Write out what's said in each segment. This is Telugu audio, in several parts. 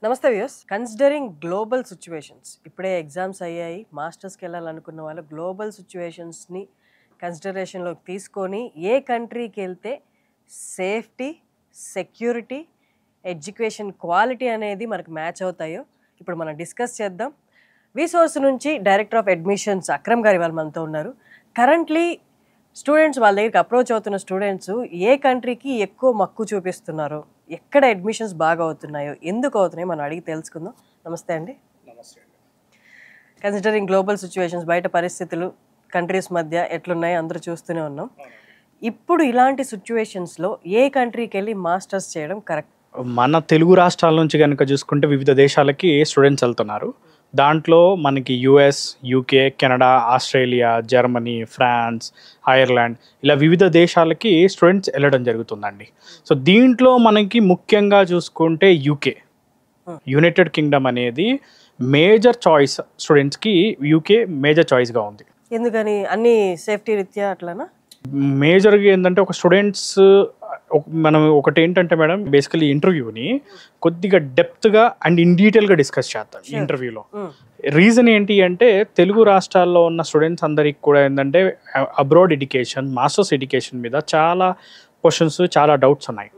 నమస్తే వ్యూస్. కన్సిడరింగ్ గ్లోబల్ సిచ్యువేషన్స్, ఇప్పుడే ఎగ్జామ్స్ అయ్యాయి, మాస్టర్స్కి వెళ్ళాలనుకున్న వాళ్ళు గ్లోబల్ సిచ్యువేషన్స్ని కన్సిడరేషన్లోకి తీసుకొని ఏ కంట్రీకి వెళ్తే సేఫ్టీ, సెక్యూరిటీ, ఎడ్యుకేషన్ క్వాలిటీ అనేది మనకు మ్యాచ్ అవుతాయో ఇప్పుడు మనం డిస్కస్ చేద్దాం. విసోర్స్ నుంచి డైరెక్టర్ ఆఫ్ అడ్మిషన్స్ అక్రమ్ గారు వాళ్ళు మనతో ఉన్నారు. కరెంట్లీ స్టూడెంట్స్ వాళ్ళ దగ్గరికి అప్రోచ్ అవుతున్న స్టూడెంట్స్ ఏ కంట్రీకి ఎక్కువ మక్కువ చూపిస్తున్నారో, ఎక్కడ అడ్మిషన్స్ బాగా అవుతున్నాయో, ఎందుకు అవుతున్నాయో మనం అడిగి తెలుసుకుందాం. నమస్తే అండి. కన్సిడరింగ్ గ్లోబల్ సిచ్యువేషన్స్, బయట పరిస్థితులు కంట్రీస్ మధ్య ఎట్లున్నాయో అందరూ చూస్తూనే ఉన్నాం. ఇప్పుడు ఇలాంటి సిచ్యువేషన్స్లో ఏ కంట్రీకి వెళ్ళి మాస్టర్స్ చేయడం కరెక్ట్? మన తెలుగు రాష్ట్రాల నుంచి కనుక చూసుకుంటే వివిధ దేశాలకి స్టూడెంట్స్ వెళ్తున్నారు. దాంట్లో మనకి US, UK, Canada, Australia, Germany, France, Ireland ఇలా వివిధ దేశాలకి స్టూడెంట్స్ వెళ్ళడం జరుగుతుందండి. సో దీంట్లో మనకి ముఖ్యంగా చూసుకుంటే యూకే, యునైటెడ్ కింగ్డమ్ అనేది మేజర్ చాయిస్. స్టూడెంట్స్కి యూకే మేజర్ చాయిస్గా ఉంది. ఎందుకని? అన్ని సేఫ్టీ రీత్యా అట్లానా? మేజర్గా ఏంటంటే ఒక స్టూడెంట్స్ మనం ఒకటి ఏంటంటే మేడం, బేసికలీ ఇంటర్వ్యూని కొద్దిగా డెప్త్గా అండ్ ఇన్ డీటెయిల్గా డిస్కస్ చేస్తాం ఈ ఇంటర్వ్యూలో. రీజన్ ఏంటి అంటే తెలుగు రాష్ట్రాల్లో ఉన్న స్టూడెంట్స్ అందరికి కూడా ఏంటంటే అబ్రాడ్ ఎడ్యుకేషన్, మాస్టర్స్ ఎడ్యుకేషన్ మీద చాలా క్వశ్చన్స్, చాలా డౌట్స్ ఉన్నాయి.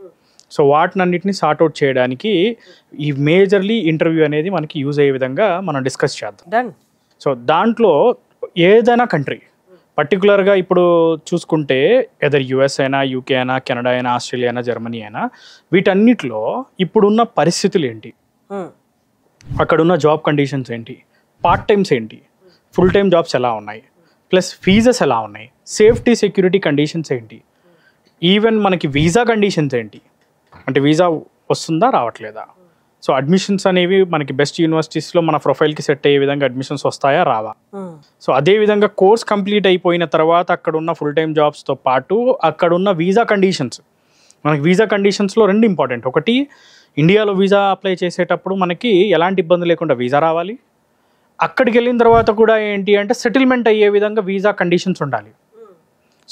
సో వాటినన్నిటిని సార్ట్అవుట్ చేయడానికి ఈ మేజర్లీ ఇంటర్వ్యూ అనేది మనకి యూజ్ అయ్యే విధంగా మనం డిస్కస్ చేద్దాం. సో దాంట్లో ఏదైనా కంట్రీ పర్టికులర్గా ఇప్పుడు చూసుకుంటే ఎదర్ యుఎస్ అయినా, యూకే అయినా, కెనడా అయినా, ఆస్ట్రేలియా అయినా, జర్మనీ అయినా, వీటన్నిటిలో ఇప్పుడున్న పరిస్థితులు ఏంటి, అక్కడున్న జాబ్ కండిషన్స్ ఏంటి, పార్ట్ టైమ్స్ ఏంటి, ఫుల్ టైమ్ జాబ్స్ ఎలా ఉన్నాయి, ప్లస్ ఫీజెస్ ఎలా ఉన్నాయి, సేఫ్టీ సెక్యూరిటీ కండిషన్స్ ఏంటి, ఈవెన్ మనకి వీసా కండిషన్స్ ఏంటి, అంటే వీసా వస్తుందా రావట్లేదా, సో అడ్మిషన్స్ అనేవి మనకి బెస్ట్ యూనివర్సిటీస్లో మన ప్రొఫైల్కి సెట్ అయ్యే విధంగా అడ్మిషన్స్ వస్తాయా రావా. సో అదేవిధంగా కోర్స్ కంప్లీట్ అయిపోయిన తర్వాత అక్కడ ఉన్న ఫుల్ టైమ్ జాబ్స్తో పాటు అక్కడ ఉన్న వీసా కండిషన్స్, మనకి వీసా కండిషన్స్లో రెండు ఇంపార్టెంట్. ఒకటి, ఇండియాలో వీసా అప్లై చేసేటప్పుడు మనకి ఎలాంటి ఇబ్బంది లేకుండా వీసా రావాలి. అక్కడికి వెళ్ళిన తర్వాత కూడా ఏంటి అంటే సెటిల్మెంట్ అయ్యే విధంగా వీసా కండిషన్స్ ఉండాలి.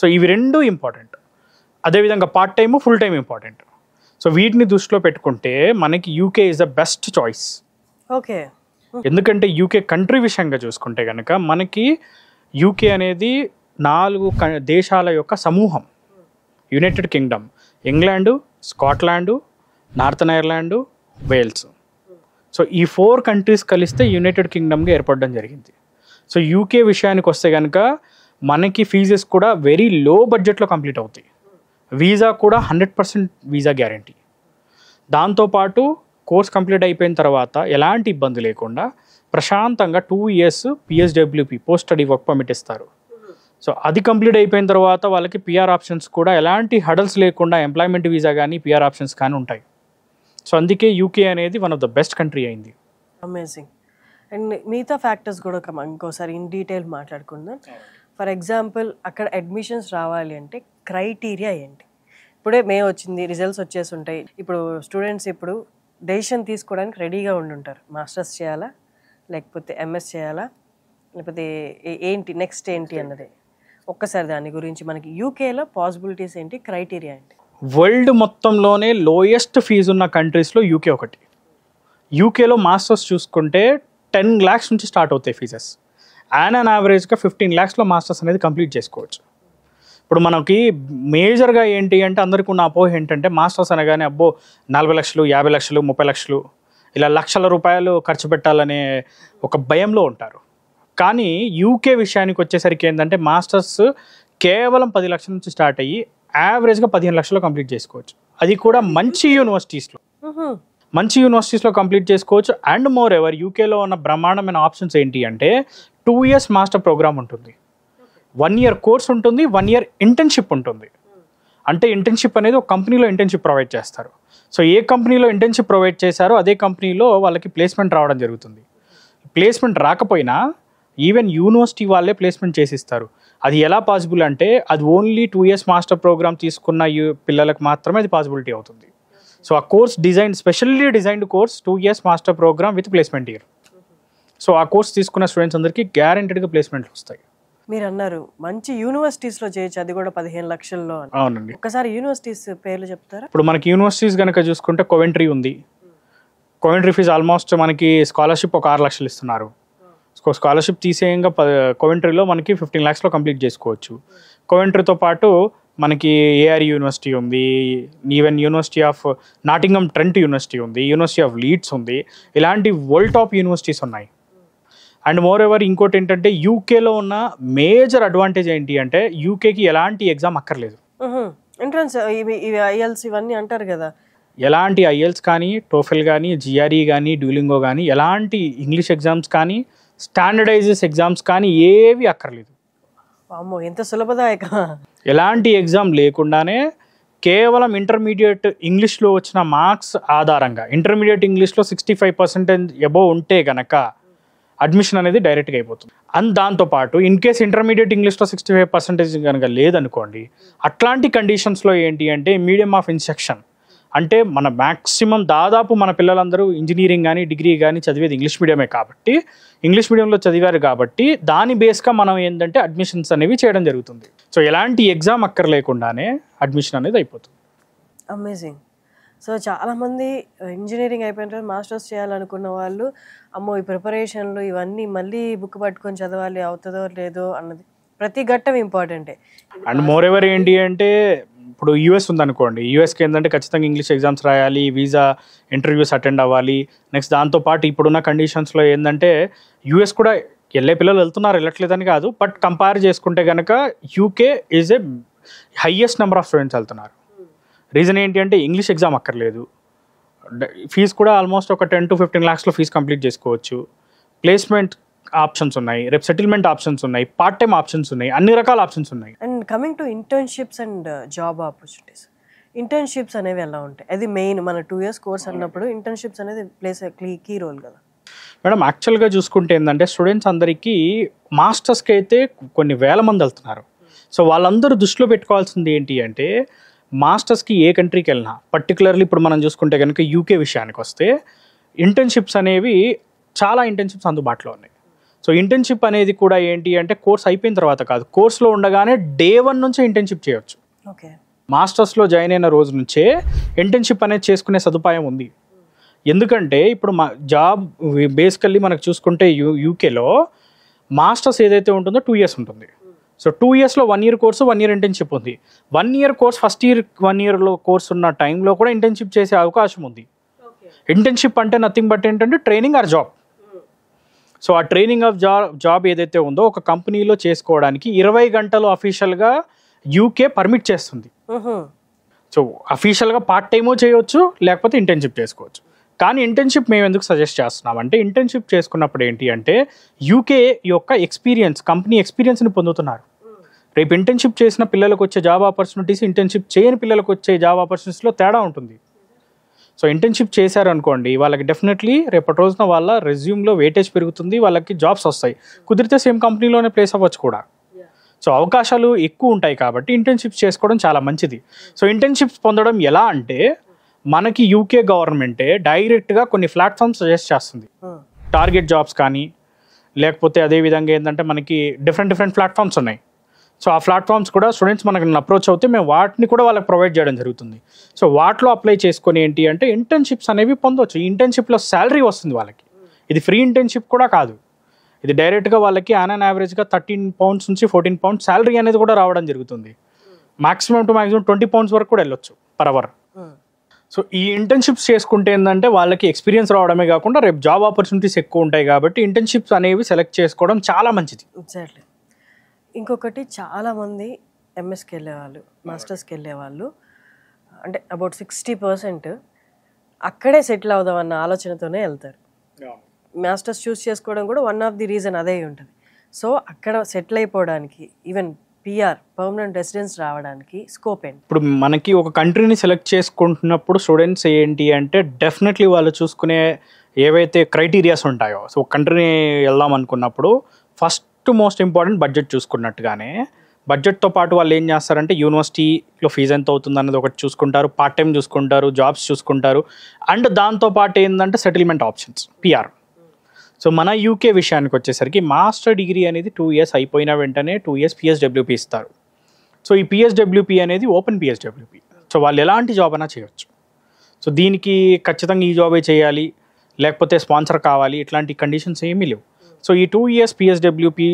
సో ఇవి రెండు ఇంపార్టెంట్. అదేవిధంగా part time, full time important. So వీటిని దృష్టిలో పెట్టుకుంటే మనకి UK is the best choice. Okay. ఎందుకంటే యూకే కంట్రీ విషయంగా చూసుకుంటే కనుక మనకి యూకే అనేది 4 దేశాల యొక్క సమూహం. United Kingdom, England, Scotland, Northern Ireland, Wales. So ఈ 4 కంట్రీస్ కలిస్తే యునైటెడ్ కింగ్డమ్గా ఏర్పడడం జరిగింది. సో యూకే విషయానికి వస్తే కనుక మనకి ఫీజెస్ కూడా వెరీ లో బడ్జెట్లో కంప్లీట్ అవుతాయి. వీసా కూడా 100% వీసా గ్యారంటీ. దాంతోపాటు కోర్స్ కంప్లీట్ అయిపోయిన తర్వాత ఎలాంటి ఇబ్బంది లేకుండా ప్రశాంతంగా 2 years PSWP, post study work permit ఇస్తారు. సో అది కంప్లీట్ అయిపోయిన తర్వాత వాళ్ళకి పిఆర్ ఆప్షన్స్ కూడా ఎలాంటి హడల్స్ లేకుండా ఎంప్లాయ్మెంట్ వీసా కానీ పిఆర్ ఆప్షన్స్ కానీ ఉంటాయి. సో అందుకే యూకే అనేది one of the best country అయింది. అమేజింగ్. అండ్ మిగతా ఫ్యాక్టర్స్ కూడా ఇంకోసారి ఇన్ డీటెయిల్ మాట్లాడుకుందాం. ఫర్ ఎగ్జాంపుల్, అక్కడ అడ్మిషన్స్ రావాలి అంటే క్రైటీరియా ఏంటి? ఇప్పుడే మే వచ్చింది, రిజల్ట్స్ వచ్చేసి ఉంటాయి. ఇప్పుడు స్టూడెంట్స్ ఇప్పుడు డెసిషన్ తీసుకోవడానికి రెడీగా ఉండుంటారు. మాస్టర్స్ చేయాలా, లేకపోతే ఎంఎస్ చేయాలా, లేకపోతే ఏంటి నెక్స్ట్ ఏంటి అన్నది. ఒక్కసారి దాని గురించి మనకి యూకేలో పాసిబిలిటీస్ ఏంటి, క్రైటీరియా ఏంటి? వరల్డ్ మొత్తంలోనే లోయెస్ట్ ఫీజు ఉన్న కంట్రీస్లో యూకే ఒకటి. యూకేలో మాస్టర్స్ చూసుకుంటే 10 lakhs నుంచి స్టార్ట్ అవుతాయి ఫీజెస్. ఆన్ యావరేజ్గా 15 lakhsలో మాస్టర్స్ అనేది కంప్లీట్ చేసుకోవచ్చు. ఇప్పుడు మనకి మేజర్గా ఏంటి అంటే అందరికీ ఉన్న అపోహ ఏంటంటే మాస్టర్స్ అనగానే అబ్బో 40 లక్షలు, 50 లక్షలు, 30 లక్షలు ఇలా లక్షల రూపాయలు ఖర్చు పెట్టాలనే ఒక భయంలో ఉంటారు. కానీ యూకే విషయానికి వచ్చేసరికి ఏంటంటే మాస్టర్స్ కేవలం 10 లక్షల నుంచి స్టార్ట్ అయ్యి యావరేజ్గా 15 లక్షలు కంప్లీట్ చేసుకోవచ్చు. అది కూడా మంచి యూనివర్సిటీస్లో కంప్లీట్ చేసుకోవచ్చు. అండ్ మోర్ ఎవర్ యూకేలో ఉన్న బ్రహ్మాండమైన ఆప్షన్స్ ఏంటి అంటే 2 years మాస్టర్ ప్రోగ్రామ్ ఉంటుంది, 1 year కోర్స్ ఉంటుంది, 1 year ఇంటర్న్షిప్ ఉంటుంది. అంటే ఇంటర్న్షిప్ అనేది ఒక కంపెనీలో ఇంటర్న్షిప్ ప్రొవైడ్ చేస్తారు. సో ఏ కంపెనీలో ఇంటర్న్షిప్ ప్రొవైడ్ చేశారో అదే కంపెనీలో వాళ్ళకి ప్లేస్మెంట్ రావడం జరుగుతుంది. ప్లేస్మెంట్ రాకపోయినా ఈవెన్ యూనివర్సిటీ వాళ్ళే ప్లేస్మెంట్ చేసిస్తారు. అది ఎలా పాసిబుల్ అంటే అది ఓన్లీ 2 years మాస్టర్ ప్రోగ్రామ్ తీసుకున్న పిల్లలకు మాత్రమే అది పాసిబిలిటీ అవుతుంది. సో ఆ course specially designed course 2 years master program with placement year. So ఆ కోర్స్ తీసుకున్న స్టూడెంట్స్ అందరికీ గ్యారెంటెడ్గా ప్లేస్మెంట్లు వస్తాయి. మీరు అన్నారు మంచి యూనివర్సిటీస్లో చేయొచ్చు, అది కూడా 15 లక్షల్లో. అవునండి. ఒకసారి యూనివర్సిటీస్ పేర్లు చెప్తారా? ఇప్పుడు మనకి యూనివర్సిటీస్ కనుక చూసుకుంటే కోవెంట్రీ ఉంది, కోవెంట్రీ ఫీజు ఆల్మోస్ట్ మనకి స్కాలర్షిప్ ఒక 6 లక్షలు ఇస్తున్నారు. స్కాలర్షిప్ తీసేయంగా కోవెంట్రీలో మనకి 15 lakhsలో కంప్లీట్ చేసుకోవచ్చు. కోవెంట్రీతో పాటు మనకి ఏఆర్ యూనివర్సిటీ ఉంది, even university of నాటింగమ్ Trent university ఉంది, యూనివర్సిటీ ఆఫ్ లీడ్స్ ఉంది. ఇలాంటి వరల్డ్ టాప్ యూనివర్సిటీస్ ఉన్నాయి. అండ్ మోర్ ఎవర్ ఇంకోటి ఏంటంటే యూకేలో ఉన్న మేజర్ అడ్వాంటేజ్ ఏంటి అంటే యూకేకి ఎలాంటి ఎగ్జామ్ అక్కర్లేదు. ఎంట్రన్స్ ఐఎల్స్ ఇవన్నీ అంటారు కదా, ఎలాంటి ఐఎల్స్ కానీ, టోఫెల్ కానీ, జిఆర్ఈ కానీ, డ్యూలింగో కానీ, ఎలాంటి ఇంగ్లీష్ ఎగ్జామ్స్ కానీ, స్టాండర్డైజెస్ ఎగ్జామ్స్ కానీ ఏవి అక్కర్లేదు. అమ్మో ఎంత సులభదాయక. ఎలాంటి ఎగ్జామ్ లేకుండానే కేవలం ఇంటర్మీడియట్ ఇంగ్లీష్లో వచ్చిన మార్క్స్ ఆధారంగా, ఇంటర్మీడియట్ ఇంగ్లీష్లో 65% అబోవ్ ఉంటే గనక అడ్మిషన్ అనేది డైరెక్ట్గా అయిపోతుంది. అండ్ దాంతోపాటు ఇన్ కేస్ ఇంటర్మీడియట్ ఇంగ్లీష్లో 65% కనుక లేదనుకోండి, అట్లాంటి కండిషన్స్లో ఏంటి అంటే మీడియం ఆఫ్ ఇన్స్ట్రక్షన్ అంటే మన మ్యాక్సిమం దాదాపు మన పిల్లలందరూ ఇంజనీరింగ్ కానీ డిగ్రీ కానీ చదివేది ఇంగ్లీష్ మీడియమే కాబట్టి, ఇంగ్లీష్ మీడియంలో చదివారు కాబట్టి దాని బేస్గా మనం ఏంటంటే అడ్మిషన్స్ అనేవి చేయడం జరుగుతుంది. సో ఎలాంటి ఎగ్జామ్ అక్కర్లేకుండానే అడ్మిషన్ అనేది అయిపోతుంది. అమేజింగ్. సో చాలామంది ఇంజనీరింగ్ అయిపోయిన తర్వాత మాస్టర్స్ చేయాలనుకున్న వాళ్ళు అమ్మో ఈ ప్రిపరేషన్లు ఇవన్నీ మళ్ళీ బుక్ పట్టుకొని చదవాలి, అవుతుందో లేదో అన్నది ప్రతి ఘట్టం ఇంపార్టెంటే. అండ్ మోర్ ఎవర్ ఏంటి అంటే ఇప్పుడు యూఎస్ ఉందనుకోండి, యూఎస్కి ఏంటంటే ఖచ్చితంగా ఇంగ్లీష్ ఎగ్జామ్స్ రాయాలి, వీసా ఇంటర్వ్యూస్ అటెండ్ అవ్వాలి. నెక్స్ట్ దాంతోపాటు ఇప్పుడున్న కండిషన్స్లో ఏంటంటే యూఎస్ కూడా వెళ్ళే పిల్లలు వెళ్తున్నారు, వెళ్ళట్లేదని కాదు, బట్ కంపేర్ చేసుకుంటే కనుక UK is a highest number of students వెళ్తున్నారు. రీజన్ ఏంటి అంటే ఇంగ్లీష్ ఎగ్జామ్ అక్కర్లేదు, ఫీజు కూడా ఆల్మోస్ట్ ఒక 10 to 15 lakhsలో ఫీజు కంప్లీట్ చేసుకోవచ్చు, ప్లేస్మెంట్ ఆప్షన్స్ ఉన్నాయి, రేపు సెటిల్మెంట్ ఆప్షన్స్ ఉన్నాయి, పార్ట్ టైం ఆప్షన్స్ ఉన్నాయి, అన్ని రకాల ఆప్షన్స్ ఉన్నాయి. And coming to internships and job opportunities, internships అనేవి ఎలా ఉంటాయి? అది మెయిన్ మన 2 years కోర్స్ అన్నప్పుడు ఇంటర్న్షిప్స్ అనేది ప్లేస్ కీ రోల్ కదా మేడం. యాక్చువల్గా చూసుకుంటే ఏంటంటే స్టూడెంట్స్ అందరికీ మాస్టర్స్కి అయితే కొన్ని వేల మంది వెళ్తున్నారు. సో వాళ్ళందరూ దృష్టిలో పెట్టుకోవాల్సింది ఏంటి అంటే మాస్టర్స్కి ఏ కంట్రీకి వెళ్ళినా, పర్టికులర్లీ ఇప్పుడు మనం చూసుకుంటే కనుక యూకే విషయానికి వస్తే ఇంటర్న్షిప్స్ అనేవి చాలా ఇంటర్న్షిప్స్ అందుబాటులో ఉన్నాయి. సో ఇంటర్న్షిప్ అనేది కూడా ఏంటి అంటే కోర్స్ అయిపోయిన తర్వాత కాదు, కోర్స్లో ఉండగానే day 1 నుంచే ఇంటర్న్షిప్ చేయొచ్చు. ఓకే, మాస్టర్స్లో జాయిన్ అయిన రోజు నుంచే ఇంటర్న్షిప్ అనేది చేసుకునే సదుపాయం ఉంది. ఎందుకంటే ఇప్పుడు మా జాబ్ బేసికల్లీ మనకు చూసుకుంటే యూకేలో మాస్టర్స్ ఏదైతే ఉంటుందో 2 years ఉంటుంది. సో 2 yearsలో 1 year కోర్సు, 1 year ఇంటర్న్షిప్ ఉంది. 1 year కోర్స్ ఫస్ట్ ఇయర్ 1 yearలో కోర్స్ ఉన్న టైంలో కూడా ఇంటర్న్షిప్ చేసే అవకాశం ఉంది. ఇంటర్న్షిప్ అంటే నథింగ్ బట్ ఏంటంటే ట్రైనింగ్ ఆర్ జాబ్. సో ఆ ట్రైనింగ్ ఆఫ్ జాబ్ ఏదైతే ఉందో ఒక కంపెనీలో చేసుకోవడానికి 20 గంటలు అఫీషియల్గా యూకే పర్మిట్ చేస్తుంది. సో అఫీషియల్గా పార్ట్ టైమో చేయవచ్చు, లేకపోతే ఇంటర్న్షిప్ చేసుకోవచ్చు. కానీ ఇంటర్న్షిప్ మేము ఎందుకు సజెస్ట్ చేస్తున్నామంటే ఇంటర్న్షిప్ చేసుకున్నప్పుడు ఏంటి అంటే యూకే యొక్క ఎక్స్పీరియన్స్, కంపెనీ ఎక్స్పీరియన్స్ని పొందుతున్నారు. రేపు ఇంటర్న్షిప్ చేసిన పిల్లలకు వచ్చే జాబ్ ఆపర్చునిటీస్, ఇంటర్న్షిప్ చేయని పిల్లలకు వచ్చే జాబ్ ఆపర్చునిటీస్లో తేడా ఉంటుంది. సో ఇంటర్న్షిప్ చేశారు అనుకోండి, వాళ్ళకి డెఫినెట్లీ రేపటి రోజున వాళ్ళ రెజ్యూమ్లో వెయిటేజ్ పెరుగుతుంది, వాళ్ళకి జాబ్స్ వస్తాయి, కుదిరితే సేమ్ కంపెనీలోనే ప్లేస్ అవ్వచ్చు కూడా. సో అవకాశాలు ఎక్కువ ఉంటాయి కాబట్టి ఇంటర్న్షిప్స్ చేసుకోవడం చాలా మంచిది. సో ఇంటర్న్షిప్స్ పొందడం ఎలా అంటే మనకి యూకే గవర్నమెంటే డైరెక్ట్గా కొన్ని ప్లాట్ఫామ్స్ సజెస్ట్ చేస్తుంది. టార్గెట్ జాబ్స్ కానీ, లేకపోతే అదేవిధంగా ఏంటంటే మనకి డిఫరెంట్ ప్లాట్ఫామ్స్ ఉన్నాయి. సో ఆ ప్లాట్ఫామ్స్ కూడా స్టూడెంట్స్ మనకి అప్రోచ్ అవుతే మేము వాటిని కూడా వాళ్ళకి ప్రొవైడ్ చేయడం జరుగుతుంది. సో వాటిలో అప్లై చేసుకొని ఏంటి అంటే ఇంటర్న్షిప్స్ అనేవి పొందవచ్చు. ఈ ఇంటర్న్షిప్లో శాలరీ వస్తుంది వాళ్ళకి. ఇది ఫ్రీ ఇంటర్న్షిప్ కూడా కాదు, ఇది డైరెక్ట్గా వాళ్ళకి ఆన్ యావరేజ్గా 13 pounds నుంచి 14 pounds శాలరీ అనేది కూడా రావడం జరుగుతుంది. మాక్సిమం టు మాక్సిమం 20 pounds వరకు కూడా వెళ్ళొచ్చు per hour. సో ఈ ఇంటర్న్షిప్స్ చేసుకుంటే ఏంటంటే వాళ్ళకి ఎక్స్పీరియన్స్ రావడమే కాకుండా రేపు జాబ్ ఆపర్చునిటీస్ ఎక్కువ ఉంటాయి కాబట్టి ఇంటర్న్షిప్స్ అనేవి సెలెక్ట్ చేసుకోవడం చాలా మంచిది. ఎగ్జాక్ట్లీ. ఇంకొకటి చాలామంది ఎంఎస్కి వెళ్ళేవాళ్ళు, మాస్టర్స్కి వెళ్ళేవాళ్ళు అంటే అబౌట్ 60% అక్కడే సెటిల్ అవుదామన్న ఆలోచనతోనే వెళ్తారు. మాస్టర్స్ చూస్ చేసుకోవడం కూడా వన్ ఆఫ్ ది రీజన్ అదే ఉంటుంది. సో అక్కడ సెటిల్ అయిపోవడానికి, ఈవెన్ పిఆర్ పర్మనెంట్ రెసిడెన్స్ రావడానికి స్కోప్ ఏంటి? ఇప్పుడు మనకి ఒక కంట్రీని సెలెక్ట్ చేసుకుంటున్నప్పుడు స్టూడెంట్స్ ఏంటి అంటే డెఫినెట్లీ వాళ్ళు చూసుకునే ఏవైతే క్రైటీరియాస్ ఉంటాయో, సో కంట్రీని వెళ్దాం అనుకున్నప్పుడు ఫస్ట్ మోస్ట్ ఇంపార్టెంట్ బడ్జెట్ చూసుకున్నట్టుగానే బడ్జెట్తో పాటు వాళ్ళు ఏం చేస్తారంటే యూనివర్సిటీలో ఫీజు ఎంత అవుతుంది అన్నది ఒకటి చూసుకుంటారు, పార్ట్ టైం చూసుకుంటారు, జాబ్స్ చూసుకుంటారు, అండ్ దాంతోపాటు ఏంటంటే సెటిల్మెంట్ ఆప్షన్స్ పిఆర్. సో మన యూకే విషయానికి వచ్చేసరికి మాస్టర్ డిగ్రీ అనేది 2 years అయిపోయిన వెంటనే 2 years PSWP ఇస్తారు. సో ఈ PSWP అనేది ఓపెన్ PSWP. సో వాళ్ళు ఎలాంటి జాబ్ అయినా చేయొచ్చు. సో దీనికి ఖచ్చితంగా ఈ జాబే చేయాలి, లేకపోతే స్పాన్సర్ కావాలి, ఇట్లాంటి కండిషన్స్ ఏమీ లేవు. సో ఈ 2 years పిఎస్డబ్ల్యూపి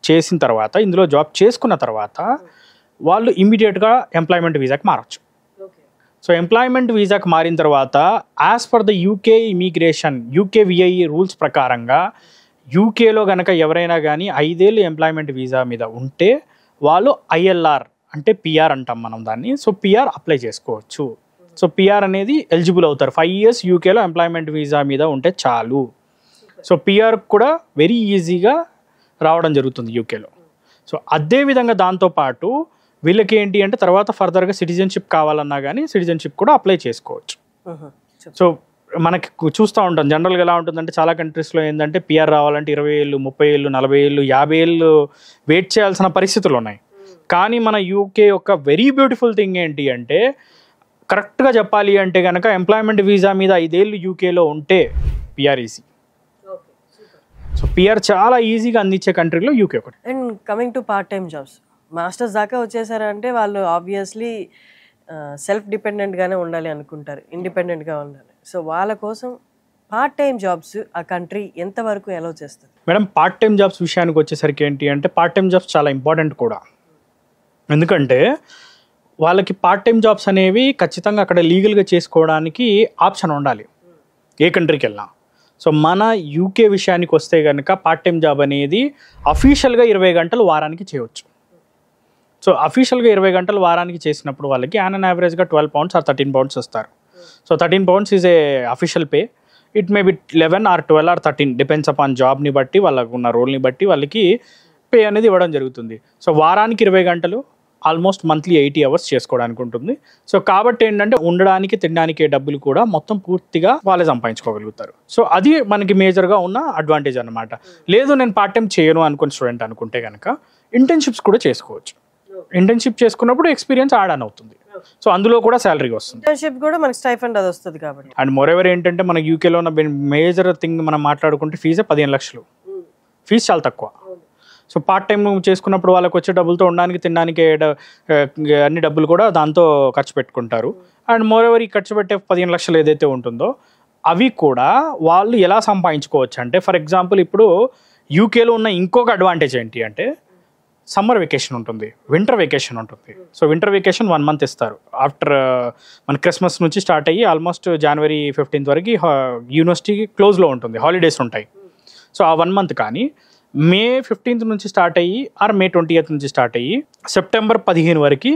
చేసిన తర్వాత, ఇందులో జాబ్ చేసుకున్న తర్వాత వాళ్ళు ఇమీడియట్గా ఎంప్లాయ్మెంట్ వీసాకి మారచ్చు. సో ఎంప్లాయ్మెంట్ వీసాకి మారిన తర్వాత as per the UK immigration UKVI rules ప్రకారంగా యూకేలో కనుక ఎవరైనా కానీ 5 ఏళ్ళు ఎంప్లాయ్మెంట్ వీసా మీద ఉంటే వాళ్ళు ఐఎల్ఆర్ అంటే పిఆర్ అంటాం మనం దాన్ని. సో పిఆర్ అప్లై చేసుకోవచ్చు. సో పిఆర్ అనేది ఎలిజిబుల్ అవుతారు. 5 years యూకేలో ఎంప్లాయ్మెంట్ వీసా మీద ఉంటే చాలు. సో పిఆర్ కూడా వెరీ ఈజీగా రావడం జరుగుతుంది యూకేలో. సో అదేవిధంగా దాంతోపాటు వీళ్ళకి ఏంటి అంటే తర్వాత ఫర్దర్గా సిటిజన్షిప్ కావాలన్నా కానీ సిటిజన్షిప్ కూడా అప్లై చేసుకోవచ్చు. సో మనకి చూస్తూ ఉంటాం జనరల్గా ఎలా ఉంటుందంటే చాలా కంట్రీస్లో ఏంటంటే పిఆర్ రావాలంటే 20 ఏళ్ళు 30 ఏళ్ళు 40 ఏళ్ళు 50 ఏళ్ళు వెయిట్ చేయాల్సిన పరిస్థితులు ఉన్నాయి. కానీ మన యూకే యొక్క వెరీ బ్యూటిఫుల్ థింగ్ ఏంటి అంటే కరెక్ట్గా చెప్పాలి అంటే కనుక ఎంప్లాయ్మెంట్ వీసా మీద 5 ఏళ్ళు యూకేలో ఉంటే పిఆర్ ఈజీ. సో పిఆర్ చాలా ఈజీగా అందించే కంట్రీలో యూకే ఒకటి. And coming to part time jobs, masters దాకా వచ్చేసారంటే వాళ్ళు ఆబ్వియస్లీ సెల్ఫ్ డిపెండెంట్గానే ఉండాలి అనుకుంటారు, ఇండిపెండెంట్గా ఉండాలి. సో వాళ్ళ కోసం పార్ట్ టైం జాబ్స్ ఆ కంట్రీ ఎంతవరకు అలౌ చేస్తుంది? మేడం పార్ట్ టైం జాబ్స్ విషయానికి వచ్చేసరికి ఏంటి అంటే పార్ట్ టైం జాబ్స్ చాలా ఇంపార్టెంట్ కూడా. ఎందుకంటే వాళ్ళకి పార్ట్ టైం జాబ్స్ అనేవి ఖచ్చితంగా అక్కడ లీగల్గా చేసుకోవడానికి ఆప్షన్ ఉండాలి ఏ కంట్రీకి వెళ్ళినా. సో మన యూకే విషయానికి వస్తే కనుక పార్ట్ టైం జాబ్ అనేది అఫీషియల్గా 20 గంటలు వారానికి చేయవచ్చు. సో అఫీషియల్గా 20 గంటలు వారానికి చేసినప్పుడు వాళ్ళకి ఆన్ యావరేజ్గా 12 pounds or 13 pounds వస్తారు. So 13 pounds is a official pay. It may be 11 or 12 or 13 depends upon జాబ్ని బట్టి వాళ్ళకు ఉన్న రోల్ని బట్టి వాళ్ళకి పే అనేది ఇవ్వడం జరుగుతుంది. సో వారానికి 20 గంటలు ఆల్మోస్ట్ మంత్లీ 80 hours చేసుకోవడానికి ఉంటుంది. సో కాబట్టి ఏంటంటే ఉండడానికి తినడానికి డబ్బులు కూడా మొత్తం పూర్తిగా వాళ్ళే సంపాదించుకోగలుగుతారు. సో అది మనకి మేజర్గా ఉన్న అడ్వాంటేజ్ అనమాట. లేదు నేను పార్ట్ టైం చేయను అనుకుని స్టూడెంట్ అనుకుంటే కనుక ఇంటర్న్షిప్స్ కూడా చేసుకోవచ్చు. ఇంటర్న్షిప్ చేసుకున్నప్పుడు ఎక్స్పీరియన్స్ యాడ్ ఆన్ అవుతుంది. సో అందులో కూడా శాలరీ వస్తుంది. ఇంటర్న్షిప్ కూడా మనకి స్టైఫండ్ అది వస్తుంది కాబట్టి. అండ్ మోరెవర్ ఏంటంటే మన యూకేలో ఉన్న మేజర్ థింగ్ మనం మాట్లాడుకుంటే ఫీజే 15 లక్షలు. ఫీజు చాలా తక్కువ. సో పార్ట్ టైం చేసుకున్నప్పుడు వాళ్ళకి వచ్చే డబ్బులతో ఉండడానికి తినడానికి అన్ని డబ్బులు కూడా దాంతో ఖర్చు పెట్టుకుంటారు. అండ్ మోరెవర్ ఈ ఖర్చు పెట్టే 15 లక్షలు ఏదైతే ఉంటుందో అవి కూడా వాళ్ళు ఎలా సంపాదించుకోవచ్చు అంటే ఫర్ ఎగ్జాంపుల్ ఇప్పుడు యూకేలో ఉన్న ఇంకొక అడ్వాంటేజ్ ఏంటి అంటే సమ్మర్ వెకేషన్ ఉంటుంది, వింటర్ వెకేషన్ ఉంటుంది. సో వింటర్ వెకేషన్ 1 month ఇస్తారు. ఆఫ్టర్ మన క్రిస్మస్ నుంచి స్టార్ట్ అయ్యి ఆల్మోస్ట్ January 15th వరకు యూనివర్సిటీ క్లోజ్లో ఉంటుంది, హాలిడేస్ ఉంటాయి. సో ఆ 1 month కానీ May 15th నుంచి స్టార్ట్ అయ్యి ఆర్ May 20th నుంచి స్టార్ట్ అయ్యి September 15 వరకు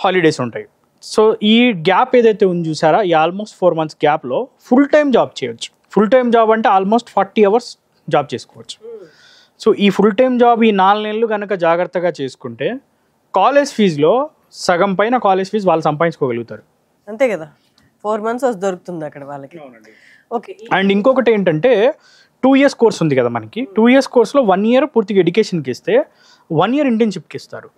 హాలిడేస్ ఉంటాయి. సో ఈ గ్యాప్ ఏదైతే ఉంది చూసారా, ఈ ఆల్మోస్ట్ 4 months గ్యాప్లో ఫుల్ టైం జాబ్ చేయొచ్చు. ఫుల్ టైం జాబ్ అంటే ఆల్మోస్ట్ 40 hours జాబ్ చేసుకోవచ్చు. సో ఈ ఫుల్ టైం జాబ్ ఈ 4 నెలలు కనుక జాగ్రత్తగా చేసుకుంటే కాలేజ్ ఫీజులో సగం పైన కాలేజ్ ఫీజు వాళ్ళు సంపాదించుకోగలుగుతారు. అంతే కదా, 4 months దొరుకుతుంది అక్కడ వాళ్ళకి. ఓకే. అండ్ ఇంకొకటి ఏంటంటే 2 years కోర్స్ ఉంది కదా మనకి. 2 years కోర్స్లో 1 year పూర్తిగా ఎడ్యుకేషన్కి ఇస్తే 1 year ఇంటర్న్షిప్కి ఇస్తారు.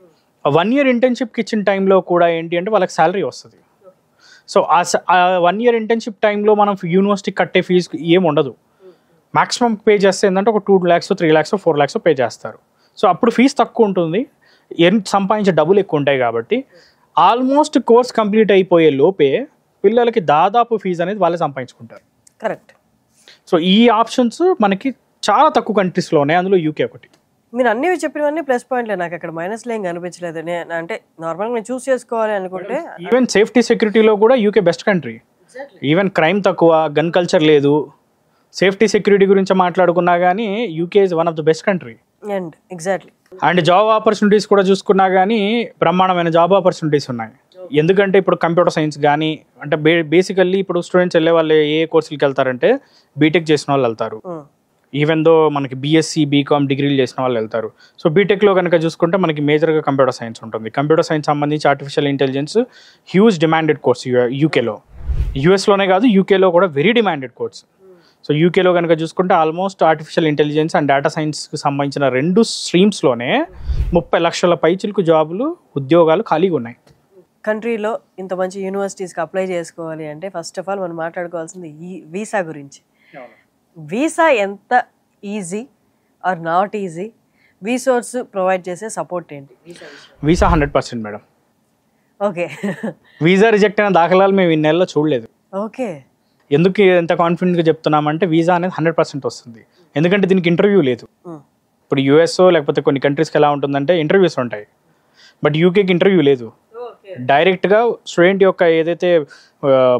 ఆ 1 year ఇంటర్న్షిప్కి ఇచ్చిన టైంలో కూడా ఏంటి అంటే వాళ్ళకి శాలరీ వస్తుంది. సో ఆ 1 year ఇంటర్న్షిప్ టైంలో మనం యూనివర్సిటీకి కట్టే ఫీజు ఏమి ఉండదు. మ్యాక్సిమం పే చేస్తే ఏంటంటే ఒక 2 lakhs 3 lakhs 4 lakhs పే చేస్తారు. సో అప్పుడు ఫీజు తక్కువ ఉంటుంది, సంపాదించే డబ్బులు ఎక్కువ ఉంటాయి. కాబట్టి ఆల్మోస్ట్ కోర్స్ కంప్లీట్ అయిపోయే లోపే పిల్లలకి దాదాపు ఫీజు అనేది వాళ్ళే సంపాదించుకుంటారు. కరెక్ట్. సో ఈ ఆప్షన్స్ మనకి చాలా తక్కువ కంట్రీస్లో ఉన్నాయి, అందులో యూకే ఒకటి. మీరు అన్ని చెప్పినవన్నీ ప్లస్ పాయింట్లే, నాకు అక్కడ మైనస్లో ఏం కనిపించలేదు. అంటే నార్మల్గా నేను చూస్ చేసుకోవాలి అనుకుంటే ఈవెన్ సేఫ్టీ సెక్యూరిటీలో కూడా UK best country. Even crime తక్కువ, గన్ కల్చర్ లేదు, సేఫ్టీ సెక్యూరిటీ గురించి మాట్లాడుకున్నా కానీ UK is one of the best country. And exactly. And job opportunities కూడా చూసుకున్నా కానీ బ్రహ్మాండమైన జాబ్ ఆపర్చునిటీస్ ఉన్నాయి. ఎందుకంటే ఇప్పుడు కంప్యూటర్ సైన్స్ కానీ అంటే బేసికల్లీ ఇప్పుడు స్టూడెంట్స్ వెళ్ళే వాళ్ళు ఏ కోర్సులకి వెళ్తారంటే బీటెక్ చేసిన వాళ్ళు వెళ్తారు. ఈవెన్ దో మనకి బీఎస్సీ బీకామ్ డిగ్రీలు చేసిన వాళ్ళు వెళ్తారు. సో బీటెక్లో కనుక చూసుకుంటే మనకి మేజర్గా కంప్యూటర్ సైన్స్ ఉంటుంది. కంప్యూటర్ సైన్స్ సంబంధించి artificial intelligence huge demanded course యూకేలో. యూఎస్లోనే కాదు యూకేలో కూడా వెరీ డిమాండెడ్ కోర్స్. సో యూకేలో కనుక చూసుకుంటే almost artificial intelligence and data సైన్స్కి సంబంధించిన 2 స్ట్రీమ్స్లోనే 30 లక్షల పైచిలకు జాబులు ఉద్యోగాలు ఖాళీగా ఉన్నాయి. కంట్రీలో ఇంత మంచి యూనివర్సిటీస్కి అప్లై చేసుకోవాలి అంటే ఫస్ట్ ఆఫ్ ఆల్ మనం మాట్లాడుకోవాల్సింది ఈ వీసా గురించి. వీసా ఎంత ఈజీ ఆర్ నాట్ ఈజీ, వీసోర్స్ ప్రొవైడ్ చేసే సపోర్ట్ ఏంటి? Visa 100% madam. Okay. Visa reject అయిన దాఖలాలు మేము ఈ నెలలో చూడలేదు. ఓకే. ఎందుకు ఎంత కాన్ఫిడెంట్గా చెప్తున్నామంటే వీసా అనేది 100% వస్తుంది, ఎందుకంటే దీనికి ఇంటర్వ్యూ లేదు. ఇప్పుడు యూఎస్ లేకపోతే కొన్ని కంట్రీస్కి ఎలా ఉంటుందంటే ఇంటర్వ్యూస్ ఉంటాయి, బట్ యూకేకి ఇంటర్వ్యూ లేదు. డైరెక్ట్గా స్టూడెంట్ యొక్క ఏదైతే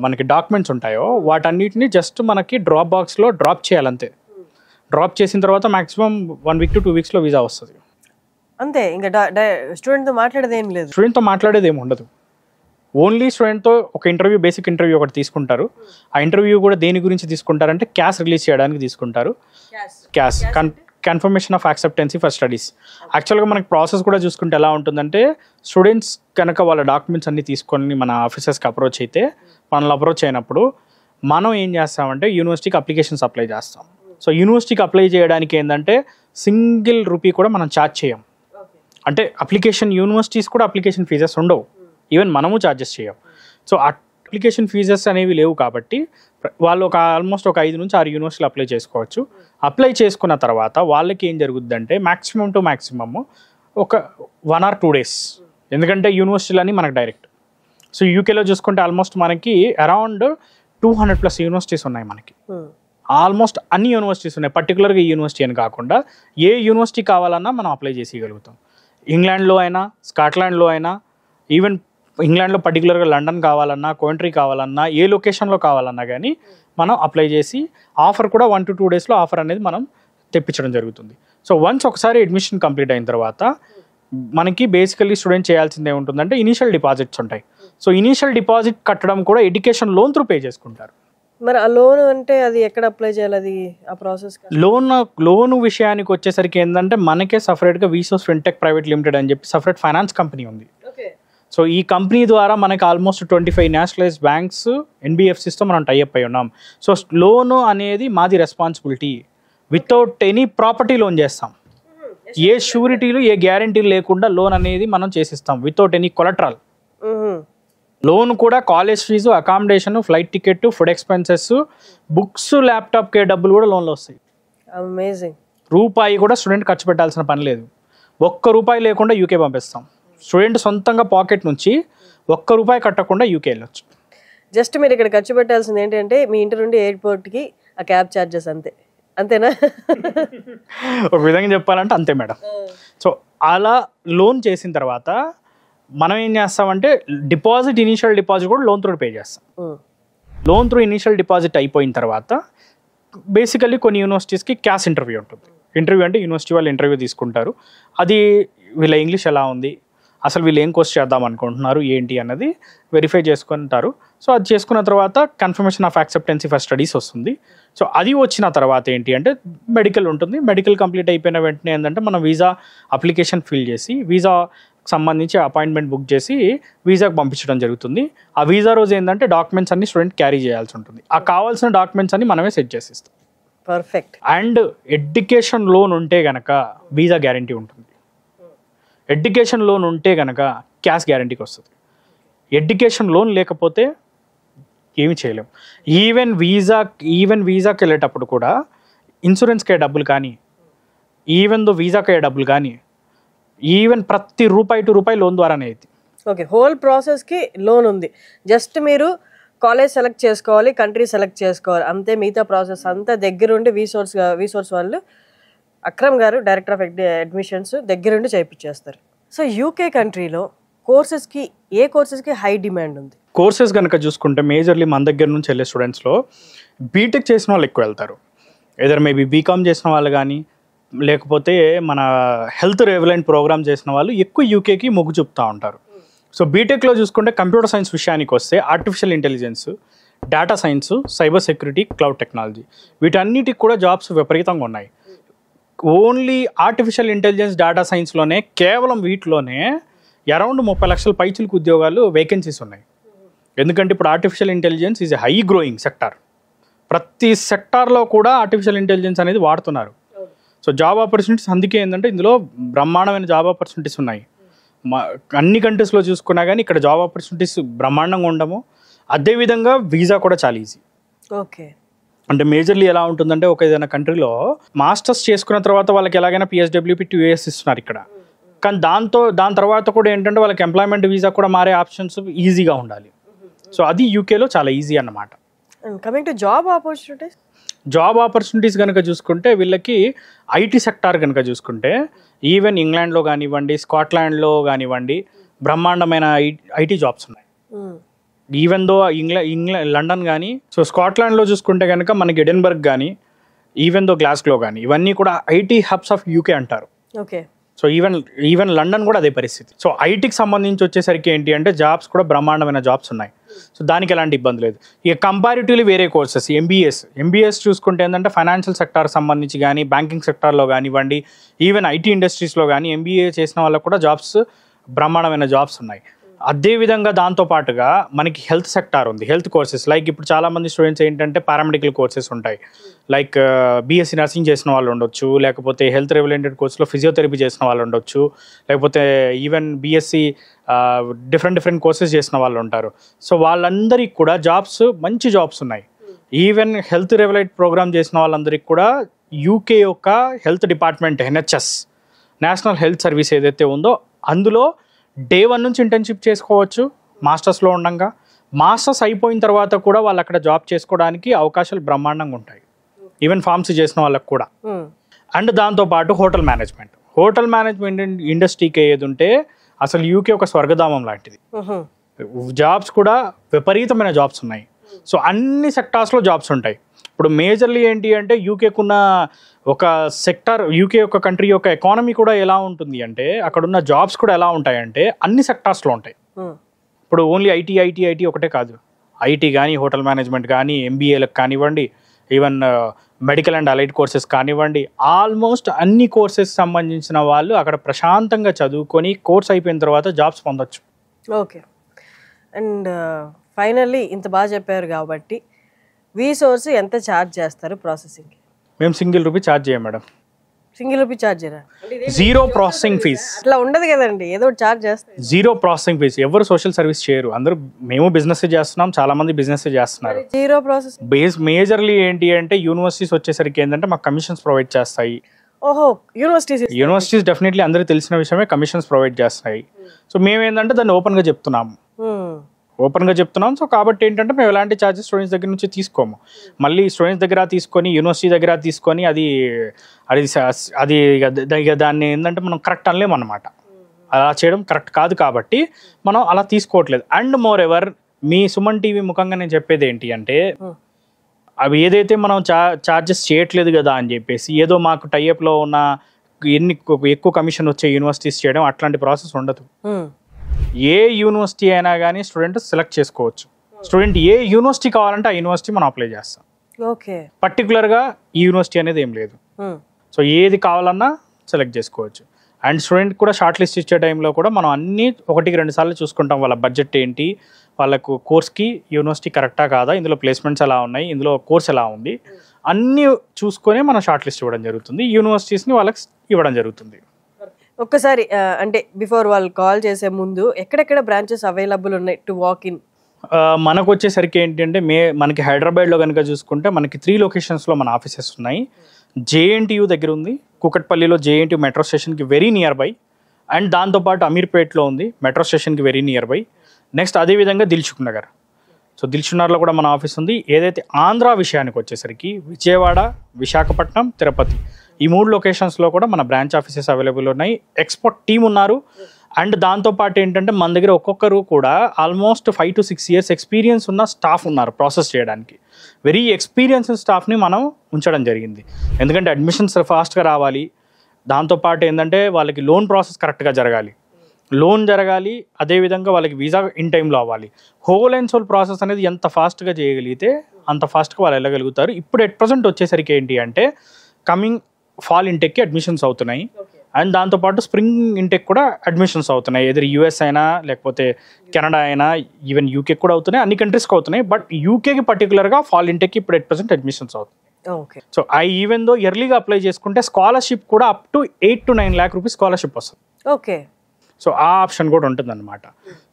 మనకి డాక్యుమెంట్స్ ఉంటాయో వాటన్నిటిని జస్ట్ మనకి డ్రాప్ బాక్స్లో డ్రాప్ చేయాలంతే. డ్రాప్ చేసిన తర్వాత maximum 1 week to 2 weeks visa వస్తుంది అంతే. ఇంకా స్టూడెంట్తో మాట్లాడేది ఏం లేదు, స్టూడెంట్తో మాట్లాడేది ఏమి ఉండదు. ఓన్లీ స్టూడెంట్తో ఒక ఇంటర్వ్యూ, బేసిక్ ఇంటర్వ్యూ ఒకటి తీసుకుంటారు. ఆ ఇంటర్వ్యూ కూడా దేని గురించి తీసుకుంటారంటే క్యాష్ రిలీజ్ చేయడానికి తీసుకుంటారు. Cash confirmation of acceptancy for studies. యాక్చువల్గా మనకి ప్రాసెస్ కూడా చూసుకుంటే ఎలా ఉంటుందంటే స్టూడెంట్స్ కనుక వాళ్ళ డాక్యుమెంట్స్ అన్ని తీసుకొని మన ఆఫీసర్స్కి అప్రోచ్ అయితే, మనల్ని అప్రోచ్ అయినప్పుడు మనం ఏం చేస్తామంటే యూనివర్సిటీకి అప్లికేషన్స్ అప్లై చేస్తాం. సో యూనివర్సిటీకి అప్లై చేయడానికి ఏంటంటే సింగిల్ రూపీ కూడా మనం ఛార్జ్ చేయం. అంటే అప్లికేషన్ యూనివర్సిటీస్ కూడా అప్లికేషన్ ఫీజెస్ ఉండవు, ఈవెన్ మనము ఛార్జెస్ చేయం. సో అప్లికేషన్ ఫీజెస్ అనేవి లేవు కాబట్టి వాళ్ళు ఆల్మోస్ట్ ఒక 5 నుంచి 6 యూనివర్సిటీలు అప్లై చేసుకోవచ్చు. అప్లై చేసుకున్న తర్వాత వాళ్ళకి ఏం జరుగుద్దంటే మ్యాక్సిమం టు మ్యాక్సిమమ్ ఒక 1 or 2 days, ఎందుకంటే యూనివర్సిటీలు అన్నీ మనకు డైరెక్ట్. సో యూకేలో చూసుకుంటే ఆల్మోస్ట్ మనకి అరౌండ్ 200+ యూనివర్సిటీస్ ఉన్నాయి మనకి. ఆల్మోస్ట్ అన్ని యూనివర్సిటీస్ ఉన్నాయి, పర్టికులర్గా ఈ యూనివర్సిటీ అని కాకుండా ఏ యూనివర్సిటీ కావాలన్నా మనం అప్లై చేసేయగలుగుతాం. ఇంగ్లాండ్లో అయినా, స్కాట్లాండ్లో అయినా, ఈవెన్ ఇంగ్లాండ్లో పర్టికులర్గా లండన్ కావాలన్నా, కోంట్రీ కావాలన్నా, ఏ లొకేషన్లో కావాలన్నా కానీ మనం అప్లై చేసి ఆఫర్ కూడా 1 to 2 days ఆఫర్ అనేది మనం తెప్పించడం జరుగుతుంది. సో వన్స్ ఒకసారి అడ్మిషన్ కంప్లీట్ అయిన తర్వాత మనకి బేసికల్లీ స్టూడెంట్ చేయాల్సింది ఏముంటుందంటే ఇనీషియల్ డిపాజిట్స్ ఉంటాయి. సో ఇనీషియల్ డిపాజిట్ కట్టడం కూడా ఎడ్యుకేషన్ లోన్ త్రూ పే చేసుకుంటారు. మరి ఆ లోన్ అంటే అది ఎక్కడ అప్లై చేయాలి, అది ఆ ప్రాసెస్? లోన్ విషయానికి వచ్చేసరికి ఏంటంటే మనకే సపరేట్గా వీసోస్ ఫిన్టెక్ ప్రైవేట్ లిమిటెడ్ అని చెప్పి సపరేట్ ఫైనాన్స్ కంపెనీ ఉంది. సో ఈ కంపెనీ ద్వారా మనకి ఆల్మోస్ట్ 25 నేషనలైజ్డ్ బ్యాంక్స్, ఎన్బిఎఫ్సిస్తో మనం టైఅప్ అయి ఉన్నాం. సో లోన్ అనేది మాది responsibility. Without any property loan చేస్తాం, ఏ షూరిటీలు ఏ గ్యారంటీలు లేకుండా లోన్ అనేది మనం చేసిస్తాం వితౌట్ ఎనీ కొలట్రల్. లోన్ కూడా college fees, accommodation, flight ticket, food expenses, books, ల్యాప్టాప్కే డబ్బులు కూడా లోన్లో వస్తాయి. అమేజింగ్. రూపాయి కూడా స్టూడెంట్ ఖర్చు పెట్టాల్సిన పని లేదు. 1 రూపాయి లేకుండా యూకే పంపిస్తాం. స్టూడెంట్ సొంతంగా పాకెట్ నుంచి 1 రూపాయి కట్టకుండా యూకే వెళ్ళొచ్చు. జస్ట్ మీరు ఇక్కడ ఖర్చు పెట్టాల్సింది ఏంటంటే మీ ఇంటి నుండి ఎయిర్పోర్ట్కి ఆ క్యాబ్ ఛార్జెస్, అంతేనా? ఒక విధంగా చెప్పాలంటే అంతే మేడం. సో అలా లోన్ చేసిన తర్వాత మనం ఏం చేస్తామంటే ఇనీషియల్ డిపాజిట్ కూడా లోన్ త్రూ పే చేస్తాం. లోన్ త్రూ ఇనీషియల్ డిపాజిట్ అయిపోయిన తర్వాత బేసికల్లీ కొన్ని యూనివర్సిటీస్కి క్యాష్ ఇంటర్వ్యూ ఉంటుంది. ఇంటర్వ్యూ అంటే యూనివర్సిటీ వాళ్ళు ఇంటర్వ్యూ తీసుకుంటారు. అది వీళ్ళ ఇంగ్లీష్ ఎలా ఉంది, అసలు వీళ్ళు ఏం కోర్స్ చేద్దాం అనుకుంటున్నారు ఏంటి అన్నది వెరిఫై చేసుకుంటారు. సో అది చేసుకున్న తర్వాత confirmation of acceptancy for studies వస్తుంది. సో అది వచ్చిన తర్వాత ఏంటి అంటే మెడికల్ ఉంటుంది. మెడికల్ కంప్లీట్ అయిపోయిన వెంటనే ఏంటంటే మనం వీసా అప్లికేషన్ ఫిల్ చేసి వీసా సంబంధించి అపాయింట్మెంట్ బుక్ చేసి వీసాకి పంపించడం జరుగుతుంది. ఆ వీసా రోజు ఏంటంటే డాక్యుమెంట్స్ అన్ని స్టూడెంట్ క్యారీ చేయాల్సి ఉంటుంది. ఆ కావాల్సిన డాక్యుమెంట్స్ అన్ని మనమే సెట్ చేసిస్తాం. పర్ఫెక్ట్. అండ్ ఎడ్యుకేషన్ లోన్ ఉంటే కనుక వీసా గ్యారంటీ ఉంటుంది. ఎడ్యుకేషన్ లోన్ ఉంటే కనుక క్యాష్ గ్యారంటీకి వస్తుంది. ఎడ్యుకేషన్ లోన్ లేకపోతే ఏమి చేయలేం. ఈవెన్ వీసాకి వెళ్ళేటప్పుడు కూడా ఇన్సూరెన్స్కి డబ్బులు కానీ, ఈవెన్ వీసాకి డబ్బులు కానీ, ఈవెన్ ప్రతి రూపాయి టు రూపాయి లోన్ ద్వారానే అయింది. ఓకే, హోల్ ప్రాసెస్కి లోన్ ఉంది. జస్ట్ మీరు కాలేజ్ సెలెక్ట్ చేసుకోవాలి, కంట్రీ సెలెక్ట్ చేసుకోవాలి, అంతే. మిగతా ప్రాసెస్ అంతా దగ్గరుండి వీసోర్స్ వాళ్ళు అక్రమ్ గారు, డైరెక్టర్ ఆఫ్ అడ్మిషన్స్, దగ్గరుండి చేయించేస్తారు. సో యూకే కంట్రీలో ఏ కోర్సెస్కి హై డిమాండ్ ఉంది? కోర్సెస్ కనుక చూసుకుంటే మేజర్లీ మన దగ్గర నుంచి వెళ్ళే స్టూడెంట్స్లో బీటెక్ చేసిన వాళ్ళు ఎక్కువ వెళ్తారు. ఏదర్ మేబీ బీకామ్ చేసిన వాళ్ళు కానీ, లేకపోతే మన హెల్త్ రెవలెంట్ ప్రోగ్రామ్ చేసిన వాళ్ళు ఎక్కువ యూకేకి మొగ్గు చూపుతూ ఉంటారు. సో బీటెక్లో చూసుకుంటే కంప్యూటర్ సైన్స్ విషయానికి వస్తే artificial intelligence, data science, cyber security, cloud technology, వీటన్నిటికి కూడా జాబ్స్ విపరీతంగా ఉన్నాయి. ఓన్లీ ఆర్టిఫిషియల్ ఇంటెలిజెన్స్, డేటా సైన్స్లోనే కేవలం వీటిలోనే అరౌండ్ 30 లక్షల పైచిలకు ఉద్యోగాలు వేకెన్సీస్ ఉన్నాయి. ఎందుకంటే ఇప్పుడు artificial intelligence is a high growing sector. ప్రతి సెక్టార్లో కూడా ఆర్టిఫిషియల్ ఇంటెలిజెన్స్ అనేది వాడుతున్నారు. సో జాబ్ ఆపర్చునిటీస్ అందుకే ఏంటంటే ఇందులో బ్రహ్మాండమైన జాబ్ ఆపర్చునిటీస్ ఉన్నాయి. అన్ని కంట్రీస్లో చూసుకున్నా కానీ ఇక్కడ జాబ్ ఆపర్చునిటీస్ బ్రహ్మాండంగా ఉండము. అదేవిధంగా వీసా కూడా చాలా ఈజీ. ఓకే, అంటే మేజర్లీ ఎలా ఉంటుందంటే ఒక ఏదైనా కంట్రీలో మాస్టర్స్ చేసుకున్న తర్వాత వాళ్ళకి ఎలాగైనా పిఎస్డబ్ల్యూపీ 2 years ఇస్తున్నారు ఇక్కడ. కానీ దాని తర్వాత కూడా ఏంటంటే వాళ్ళకి ఎంప్లాయ్మెంట్ వీసా కూడా మారే ఆప్షన్స్ ఈజీగా ఉండాలి. సో అది యూకేలో చాలా ఈజీ అన్నమాట. And coming to job opportunities, job opportunities కనుక చూసుకుంటే వీళ్ళకి ఐటీ సెక్టార్ కనుక చూసుకుంటే ఈవెన్ ఇంగ్లాండ్లో కానివ్వండి, స్కాట్లాండ్లో కానివ్వండి బ్రహ్మాండమైన ఐటీ జాబ్స్ ఉన్నాయి. ఈవెన్ దో లండన్ కానీ, సో స్కాట్లాండ్లో చూసుకుంటే కనుక మనకి ఎడిన్బర్గ్ కానీ, ఈవెన్ దో గ్లాస్గో కానీ, ఇవన్నీ కూడా ఐటీ హబ్స్ ఆఫ్ యూకే అంటారు. ఓకే. సో ఈవెన్ లండన్ కూడా అదే పరిస్థితి. సో ఐటీకి సంబంధించి వచ్చేసరికి ఏంటి అంటే జాబ్స్ కూడా బ్రహ్మాండమైన జాబ్స్ ఉన్నాయి. సో దానికి ఎలాంటి ఇబ్బంది లేదు. ఇక కంపారిటివ్లీ వేరే కోర్సెస్ ఎంబీఎస్ చూసుకుంటే ఏంటంటే ఫైనాన్షియల్ సెక్టార్ సంబంధించి కానీ, బ్యాంకింగ్ సెక్టార్లో కానివ్వండి, ఈవెన్ ఐటీ ఇండస్ట్రీస్లో కానీ ఎంబీఏ చేసిన వాళ్ళకు కూడా జాబ్స్ బ్రహ్మాండమైన జాబ్స్ ఉన్నాయి. అదేవిధంగా దాంతోపాటుగా మనకి హెల్త్ సెక్టార్ ఉంది, హెల్త్ కోర్సెస్. లైక్ ఇప్పుడు చాలామంది స్టూడెంట్స్ ఏంటంటే పారామెడికల్ కోర్సెస్ ఉంటాయి. లైక్ బీఎస్సీ నర్సింగ్ చేసిన వాళ్ళు ఉండొచ్చు, లేకపోతే హెల్త్ రిలేటెడ్ కోర్సులో ఫిజియోథెరపీ చేసిన వాళ్ళు ఉండొచ్చు, లేకపోతే ఈవెన్ బీఎస్సీ డిఫరెంట్ కోర్సెస్ చేసిన వాళ్ళు ఉంటారు. సో వాళ్ళందరికీ కూడా జాబ్స్, మంచి జాబ్స్ ఉన్నాయి. ఈవెన్ హెల్త్ రిలేటెడ్ ప్రోగ్రామ్ చేసిన వాళ్ళందరికీ కూడా యూకే యొక్క health department NHS, national health service ఏదైతే ఉందో అందులో డే 1 నుంచి ఇంటర్న్షిప్ చేసుకోవచ్చు మాస్టర్స్లో ఉండగా. మాస్టర్స్ అయిపోయిన తర్వాత కూడా వాళ్ళు అక్కడ జాబ్ చేసుకోవడానికి అవకాశాలు బ్రహ్మాండంగా ఉంటాయి, ఈవెన్ ఫార్మసీ చేసిన వాళ్ళకి కూడా. అండ్ దాంతోపాటు హోటల్ మేనేజ్మెంట్ ఇండస్ట్రీకి ఏది ఉంటే అసలు యూకే ఒక స్వర్గధామం లాంటిది. జాబ్స్ కూడా విపరీతమైన జాబ్స్ ఉన్నాయి. సో అన్ని సెక్టార్స్లో జాబ్స్ ఉంటాయి. ఇప్పుడు మేజర్లీ ఏంటి అంటే యూకేకున్న ఒక సెక్టార్, యూకే యొక్క కంట్రీ యొక్క ఎకానమీ కూడా ఎలా ఉంటుంది అంటే అక్కడున్న జాబ్స్ కూడా ఎలా ఉంటాయంటే అన్ని సెక్టార్స్లో ఉంటాయి. ఇప్పుడు ఓన్లీ ఐటీ ఒకటే కాదు, ఐటీ కానీ, హోటల్ మేనేజ్మెంట్ కానీ, ఎంబీఏలకు కానివ్వండి, even medical and allied courses కానివ్వండి, ఆల్మోస్ట్ అన్ని కోర్సెస్ సంబంధించిన వాళ్ళు అక్కడ ప్రశాంతంగా చదువుకొని కోర్స్ అయిపోయిన తర్వాత జాబ్స్ పొందొచ్చు. ఓకే. అండ్ ఫైనల్లీ ఇంత బాగా చెప్పారు కాబట్టి వీసోర్స్ ఎంత ఛార్జ్ చేస్తారు ప్రాసెసింగ్కి? మేము ₹1 ఛార్జ్ చేయం మేడం. ₹1 ఛార్జ్ చేయరా? Zero processing fee. అట్లా ఉండదు కదండి, ఏదో ఛార్జ్ చేస్తారు. Zero processing fee. ఎవరు సోషల్ సర్వీస్ చేయరు, అందరూ మేము బిజినెస్ చేస్తున్నాం, చాలా మంది బిజినెస్ చేస్తున్నారు. జీరో ప్రాసెస్ మేజర్లీ ఏంటి అంటే యూనివర్సిటీస్ వచ్చేసరికి ఏంటంటే మాకు కమిషన్స్ ప్రొవైడ్ చేస్తాయి. ఓహో, యూనివర్సిటీస్ డెఫినెట్లీ అందరికీ తెలిసిన విషయమే, కమిషన్స్ ప్రొవైడ్ చేస్తాయి. సో మేము ఏంటంటే దాన్ని ఓపెన్గా చెప్తున్నాం. సో కాబట్టి ఏంటంటే మేము ఎలాంటి ఛార్జెస్ స్టూడెంట్స్ దగ్గర నుంచి తీసుకోము. మళ్ళీ స్టూడెంట్స్ దగ్గర తీసుకొని, యూనివర్సిటీ దగ్గర తీసుకొని అది దాన్ని ఏంటంటే మనం కరెక్ట్ అనలేము అన్నమాట. అలా చేయడం కరెక్ట్ కాదు కాబట్టి మనం అలా తీసుకోవట్లేదు. And more ever me Suman TV ముఖంగా నేను చెప్పేది ఏంటి అంటే అవి ఏదైతే మనం ఛార్జెస్ చేయట్లేదు కదా అని చెప్పేసి ఏదో మాకు టైఅప్లో ఉన్న ఎక్కువ కమిషన్ వచ్చే యూనివర్సిటీస్ చేయడం అట్లాంటి ప్రాసెస్ ఉండదు. ఏ యూనివర్సిటీ అయినా కానీ స్టూడెంట్ సెలెక్ట్ చేసుకోవచ్చు. స్టూడెంట్ ఏ యూనివర్సిటీ కావాలంటే ఆ యూనివర్సిటీ మనం అప్లై చేస్తాం. ఓకే. పర్టికులర్గా ఈ యూనివర్సిటీ అనేది ఏం లేదు. సో ఏది కావాలన్నా సెలెక్ట్ చేసుకోవచ్చు. అండ్ స్టూడెంట్ కూడా షార్ట్ లిస్ట్ ఇచ్చే టైంలో కూడా మనం అన్ని 1-2 సార్లు చూసుకుంటాం. వాళ్ళ బడ్జెట్ ఏంటి, వాళ్ళకు కోర్స్కి యూనివర్సిటీ కరెక్టా కాదా, ఇందులో ప్లేస్మెంట్స్ ఎలా ఉన్నాయి, ఇందులో కోర్స్ ఎలా ఉంది, అన్నీ చూసుకొని మనం షార్ట్ లిస్ట్ ఇవ్వడం జరుగుతుంది. యూనివర్సిటీస్ని వాళ్ళకి ఇవ్వడం జరుగుతుంది. ఒక్కసారి అంటే బిఫోర్ వాళ్ళు కాల్ చేసే ముందు ఎక్కడెక్కడ బ్రాంచెస్ అవైలబుల్ ఉన్నాయి టు వాక్ ఇన్? మనకు వచ్చేసరికి ఏంటంటే మనకి హైదరాబాద్లో కనుక చూసుకుంటే మనకి 3 లొకేషన్స్లో మన ఆఫీసెస్ ఉన్నాయి. JNTU దగ్గర ఉంది, కూకట్పల్లిలో JNTU మెట్రో స్టేషన్కి వెరీ నియర్ బై. అండ్ దాంతోపాటు అమీర్పేట్లో ఉంది, మెట్రో స్టేషన్కి వెరీ నియర్ బై. నెక్స్ట్ అదేవిధంగా దిల్సుఖ్ నగర్. సో దిల్సుఖ్ నగర్లో కూడా మన ఆఫీస్ ఉంది. ఏదైతే ఆంధ్ర విషయానికి వచ్చేసరికి విజయవాడ, విశాఖపట్నం, తిరుపతి, ఈ 3 లొకేషన్స్లో కూడా మన బ్రాంచ్ ఆఫీసెస్ అవైలబుల్ ఉన్నాయి. ఎక్స్పోర్ట్ టీమ్ ఉన్నారు. అండ్ దాంతోపాటు ఏంటంటే మన దగ్గర ఒక్కొక్కరు కూడా ఆల్మోస్ట్ 5 to 6 years ఎక్స్పీరియన్స్ ఉన్న స్టాఫ్ ఉన్నారు ప్రాసెస్ చేయడానికి. వెరీ ఎక్స్పీరియన్స్డ్ స్టాఫ్ని మనం ఉంచడం జరిగింది. ఎందుకంటే అడ్మిషన్స్ ఫాస్ట్గా రావాలి, దాంతోపాటు ఏంటంటే వాళ్ళకి లోన్ ప్రాసెస్ కరెక్ట్గా జరగాలి, అదేవిధంగా వాళ్ళకి వీసా ఇన్ టైంలో అవ్వాలి. హోల్ అండ్ సోల్ ప్రాసెస్ అనేది ఎంత ఫాస్ట్గా చేయగలిగితే అంత ఫాస్ట్గా వాళ్ళు వెళ్ళగలుగుతారు. ఇప్పుడు ఎట్ ప్రజెంట్ వచ్చేసరికి ఏంటి అంటే కమింగ్ ఫాల్ ఇంటెక్కి అడ్మిషన్స్ అవుతున్నాయి. అండ్ దాంతోపాటు స్ప్రింగ్ ఇంటెక్ కూడా అడ్మిషన్స్ అవుతున్నాయి. ఎదురు US అయినా లేకపోతే కెనడా అయినా ఈవెన్ UK కూడా అవుతున్నాయి, అన్ని కంట్రీస్కి అవుతున్నాయి. బట్ యూకేకి పర్టికులర్గా ఫాల్ ఇంటెక్కి ఇప్పుడు ఎట్ ప్రజెంట్ అడ్మిషన్స్ అవుతున్నాయి. సో ఈవెన్ దో ఎర్లీగా అప్లై చేసుకుంటే స్కాలర్షిప్ కూడా up to 8 to 9 lakh rupees scholarship వస్తుంది. ఓకే. సో ఆ ఆప్షన్ కూడా ఉంటుంది అనమాట.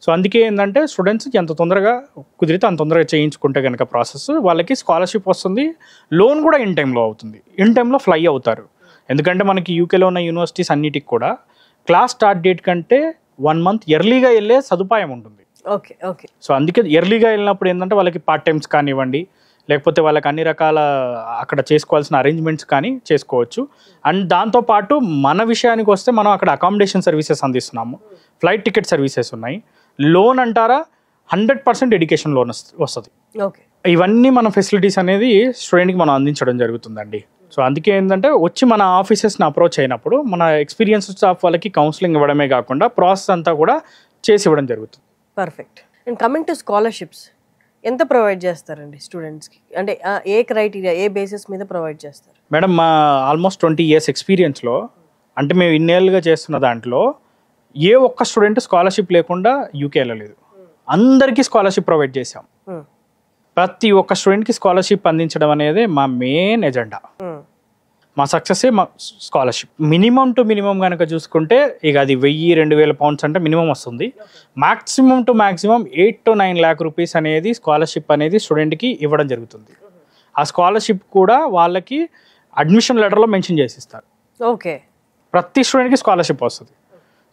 సో అందుకే ఏంటంటే స్టూడెంట్స్కి ఎంత తొందరగా కుదిరితే అంత తొందరగా చేయించుకుంటే కనుక ప్రాసెస్ వాళ్ళకి స్కాలర్షిప్ వస్తుంది, లోన్ కూడా ఇన్ టైంలో అవుతుంది, ఇన్ టైంలో ఫ్లై అవుతారు. ఎందుకంటే మనకి యూకేలో ఉన్న యూనివర్సిటీస్ అన్నిటికి కూడా క్లాస్ స్టార్ట్ డేట్ కంటే 1 month ఎర్లీగా వెళ్ళే సదుపాయం ఉంటుంది. ఓకే. సో అందుకే ఎర్లీగా వెళ్ళినప్పుడు ఏంటంటే వాళ్ళకి పార్ట్ టైమ్స్ కానివ్వండి, లేకపోతే వాళ్ళకి అన్ని రకాల అక్కడ చేసుకోవాల్సిన అరేంజ్మెంట్స్ కానీ చేసుకోవచ్చు. అండ్ దాంతోపాటు మన విషయానికి వస్తే మనం అక్కడ అకామిడేషన్ సర్వీసెస్ అందిస్తున్నాము, ఫ్లైట్ టికెట్ సర్వీసెస్ ఉన్నాయి. లోన్ అంటారా 100% ఎడ్యుకేషన్ లోన్ వస్తుంది. ఓకే, ఇవన్నీ మన ఫెసిలిటీస్ అనేది స్టూడెంట్కి మనం అందించడం జరుగుతుందండి. సో అందుకే ఏంటంటే వచ్చి మన ఆఫీసెస్ని అప్రోచ్ అయినప్పుడు మన ఎక్స్పీరియన్స్ స్టాఫ్ వాళ్ళకి కౌన్సిలింగ్ ఇవ్వడమే కాకుండా ప్రాసెస్ అంతా కూడా చేసి ఇవ్వడం జరుగుతుంది. Perfect. And coming to scholarships, ఎంత ప్రొవైడ్ చేస్తారండి స్టూడెంట్స్కి? అంటే ఏ క్రైటీరియా, ఏ బేసిస్ మీద ప్రొవైడ్ చేస్తారు? మేడం, మా ఆల్మోస్ట్ 20 years ఎక్స్పీరియన్స్లో, అంటే మేము ఇన్నేళ్ళుగా చేస్తున్న దాంట్లో ఏ ఒక్క స్టూడెంట్ స్కాలర్షిప్ లేకుండా యూకే వెళ్ళలేదు. అందరికీ స్కాలర్షిప్ ప్రొవైడ్ చేసాం. ప్రతి ఒక్క స్టూడెంట్కి స్కాలర్షిప్ అందించడం అనేది మా మెయిన్ ఎజెండా. మా సక్సెస్సే మా స్కాలర్షిప్. మినిమం టు మినిమం కనుక చూసుకుంటే ఇక అది 1000-2000 pounds అంటే మినిమం వస్తుంది. Maximum to maximum 8 to 9 lakh rupees అనేది స్కాలర్షిప్ అనేది స్టూడెంట్కి ఇవ్వడం జరుగుతుంది. ఆ స్కాలర్షిప్ కూడా వాళ్ళకి అడ్మిషన్ లెటర్లో మెన్షన్ చేసి ఇస్తారు. ఓకే, ప్రతి స్టూడెంట్కి స్కాలర్షిప్ వస్తుంది.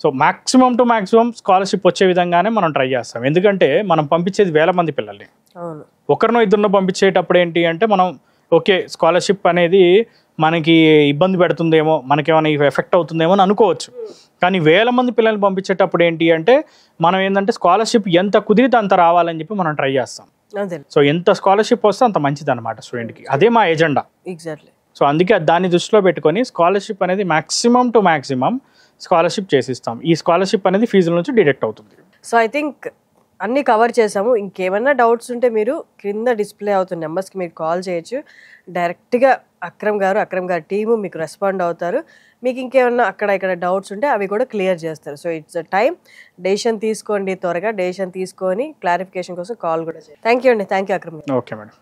So maximum to maximum scholarship వచ్చే విధంగానే మనం ట్రై చేస్తాం. ఎందుకంటే మనం పంపించేది 1000 మంది పిల్లల్ని. ఒకరినో ఇద్దరినో పంపించేటప్పుడు ఏంటి అంటే మనం ఓకే స్కాలర్షిప్ అనేది మనకి ఇబ్బంది పెడుతుందేమో, మనకేమైనా ఎఫెక్ట్ అవుతుందేమో అని అనుకోవచ్చు. కానీ 1000 మంది పిల్లల్ని పంపించేటప్పుడు ఏంటి అంటే మనం ఏంటంటే స్కాలర్షిప్ ఎంత కుదిరితే అంత రావాలని చెప్పి మనం ట్రై చేస్తాం. సో ఎంత స్కాలర్షిప్ వస్తే అంత మంచిది అనమాట స్టూడెంట్కి. అదే మా ఎజెండా. ఎగ్జాక్ట్లీ. సో అందుకే దాన్ని దృష్టిలో పెట్టుకొని స్కాలర్షిప్ అనేది మ్యాక్సిమం టు మ్యాక్సిమం స్కాలర్షిప్ చేసిస్తాం. ఈ స్కాలర్షిప్ అనేది ఫీజుల నుంచి డిడక్ట్ అవుతుంది. సో ఐ థింక్ అన్నీ కవర్ చేసాము. ఇంకేమైనా డౌట్స్ ఉంటే మీరు క్రింద డిస్ప్లే అవుతున్న నెంబర్స్కి మీరు కాల్ చేయొచ్చు. డైరెక్ట్గా అక్రమ్ గారు టీము మీకు రెస్పాండ్ అవుతారు. మీకు ఇంకేమన్నా అక్కడ ఇక్కడ డౌట్స్ ఉంటే అవి కూడా క్లియర్ చేస్తారు. So it's a time, decision తీసుకోండి, త్వరగా డెసిషన్ తీసుకొని క్లారిఫికేషన్ కోసం కాల్ కూడా చేయండి. థ్యాంక్ యూ అండి. Thank you Akram. Okay madam.